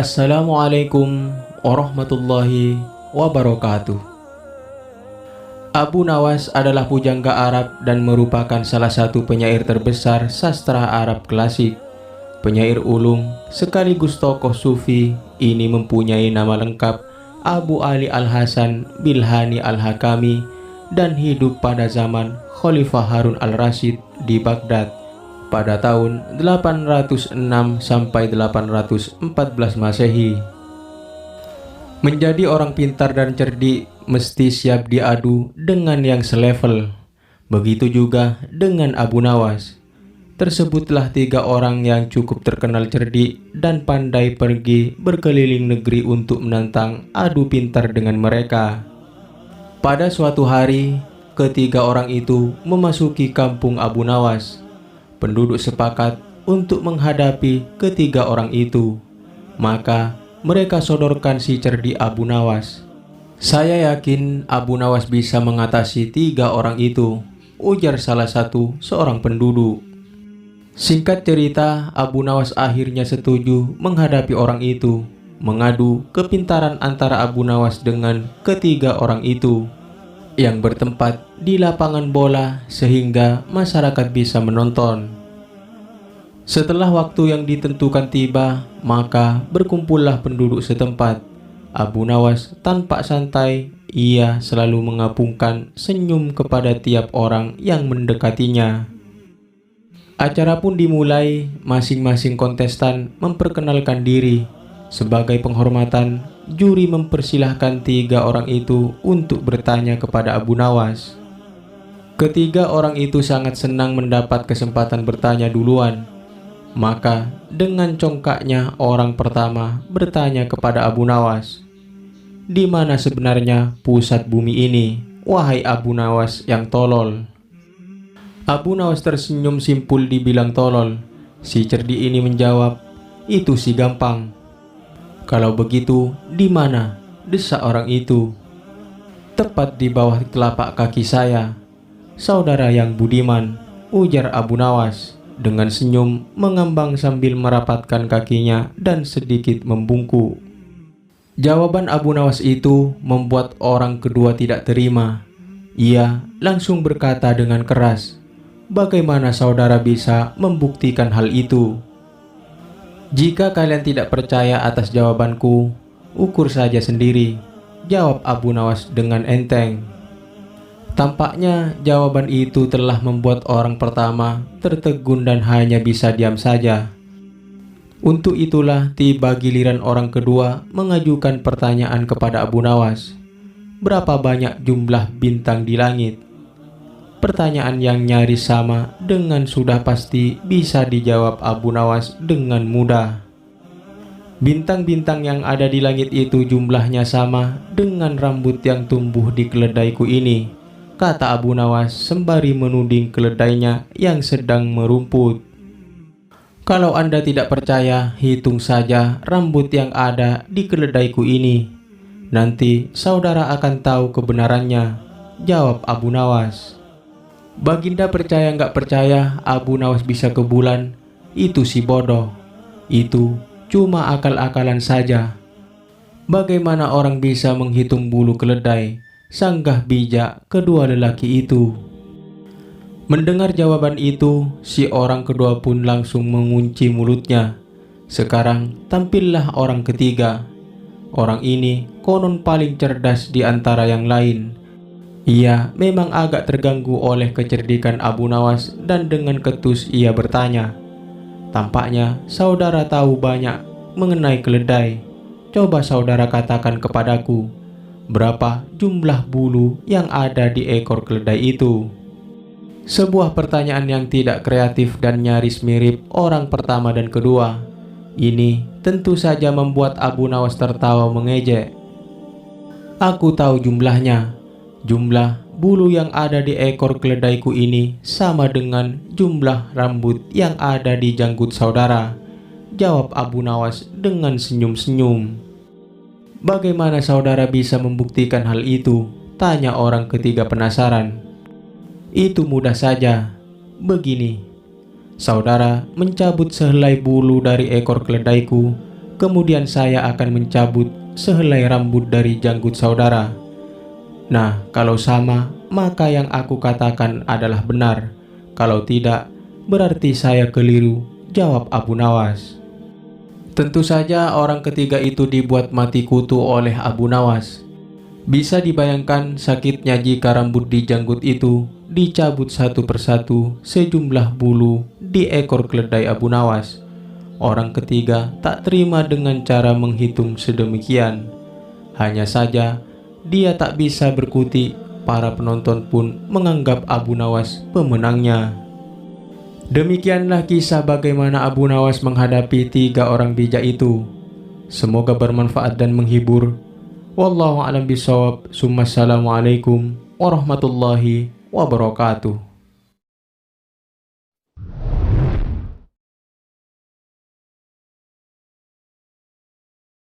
Assalamualaikum warahmatullahi wabarakatuh. Abu Nawas adalah pujangga Arab dan merupakan salah satu penyair terbesar sastra Arab klasik. Penyair ulung sekaligus tokoh sufi ini mempunyai nama lengkap Abu Ali Al-Hasan Bilhani Al-Hakami dan hidup pada zaman Khalifah Harun Al-Rasyid di Baghdad pada tahun 806 sampai 814 Masehi. Menjadi orang pintar dan cerdik mesti siap diadu dengan yang selevel. Begitu juga dengan Abu Nawas. Tersebutlah 3 orang yang cukup terkenal cerdik dan pandai pergi berkeliling negeri untuk menantang adu pintar dengan mereka. Pada suatu hari, ketiga orang itu memasuki kampung Abu Nawas. Penduduk sepakat untuk menghadapi ketiga orang itu. Maka mereka sodorkan si cerdik Abu Nawas. "Saya yakin Abu Nawas bisa mengatasi 3 orang itu," ujar salah satu seorang penduduk. Singkat cerita, Abu Nawas akhirnya setuju menghadapi orang itu, mengadu kepintaran antara Abu Nawas dengan ketiga orang itu yang bertempat di lapangan bola sehingga masyarakat bisa menonton. Setelah waktu yang ditentukan tiba, maka berkumpullah penduduk setempat. Abu Nawas tanpa santai, ia selalu mengapungkan senyum kepada tiap orang yang mendekatinya. Acara pun dimulai, masing-masing kontestan memperkenalkan diri. Sebagai penghormatan, juri mempersilahkan 3 orang itu untuk bertanya kepada Abu Nawas. Ketiga orang itu sangat senang mendapat kesempatan bertanya duluan. Maka dengan congkaknya orang pertama bertanya kepada Abu Nawas, "Di mana sebenarnya pusat bumi ini, wahai Abu Nawas yang tolol?" Abu Nawas tersenyum simpul dibilang tolol. Si cerdik ini menjawab, "Itu sih gampang." "Kalau begitu, di mana?" desak orang itu. "Tepat di bawah telapak kaki saya, saudara yang budiman," ujar Abu Nawas dengan senyum mengambang sambil merapatkan kakinya dan sedikit membungkuk. Jawaban Abu Nawas itu membuat orang kedua tidak terima. Ia langsung berkata dengan keras, "Bagaimana saudara bisa membuktikan hal itu?" "Jika kalian tidak percaya atas jawabanku, ukur saja sendiri," jawab Abu Nawas dengan enteng. Tampaknya jawaban itu telah membuat orang pertama tertegun dan hanya bisa diam saja. Untuk itulah tiba giliran orang kedua mengajukan pertanyaan kepada Abu Nawas. "Berapa banyak jumlah bintang di langit?" Pertanyaan yang nyaris sama dengan sudah pasti bisa dijawab Abu Nawas dengan mudah. "Bintang-bintang yang ada di langit itu jumlahnya sama dengan rambut yang tumbuh di keledaiku ini," kata Abu Nawas sembari menuding keledainya yang sedang merumput. "Kalau Anda tidak percaya, hitung saja rambut yang ada di keledaiku ini. Nanti saudara akan tahu kebenarannya," jawab Abu Nawas. Baginda percaya nggak percaya Abu Nawas bisa ke bulan, itu si bodoh. Itu cuma akal-akalan saja. Bagaimana orang bisa menghitung bulu keledai? Sanggah bijak kedua lelaki itu. Mendengar jawaban itu, si orang kedua pun langsung mengunci mulutnya. Sekarang tampillah orang ketiga. Orang ini konon paling cerdas di antara yang lain. Ia memang agak terganggu oleh kecerdikan Abu Nawas dan dengan ketus ia bertanya, "Tampaknya saudara tahu banyak mengenai keledai. Coba saudara katakan kepadaku, berapa jumlah bulu yang ada di ekor keledai itu?" Sebuah pertanyaan yang tidak kreatif dan nyaris mirip orang pertama dan kedua. Ini tentu saja membuat Abu Nawas tertawa mengejek. "Aku tahu jumlahnya. Jumlah bulu yang ada di ekor keledaiku ini sama dengan jumlah rambut yang ada di janggut saudara," jawab Abu Nawas dengan senyum-senyum. "Bagaimana saudara bisa membuktikan hal itu?" tanya orang ketiga penasaran. "Itu mudah saja. Begini, saudara mencabut sehelai bulu dari ekor keledaiku, kemudian saya akan mencabut sehelai rambut dari janggut saudara. Nah, kalau sama, maka yang aku katakan adalah benar. Kalau tidak, berarti saya keliru, jawab Abu Nawas. Tentu saja orang ketiga itu dibuat mati kutu oleh Abu Nawas. Bisa dibayangkan sakitnya jika rambut di janggut itu dicabut satu persatu sejumlah bulu di ekor keledai Abu Nawas. Orang ketiga tak terima dengan cara menghitung sedemikian. Hanya saja dia tak bisa berkutik, para penonton pun menganggap Abu Nawas pemenangnya. Demikianlah kisah bagaimana Abu Nawas menghadapi 3 orang bijak itu. Semoga bermanfaat dan menghibur. Wallahu a'lam bishawab. Assalamualaikum warahmatullahi wabarakatuh.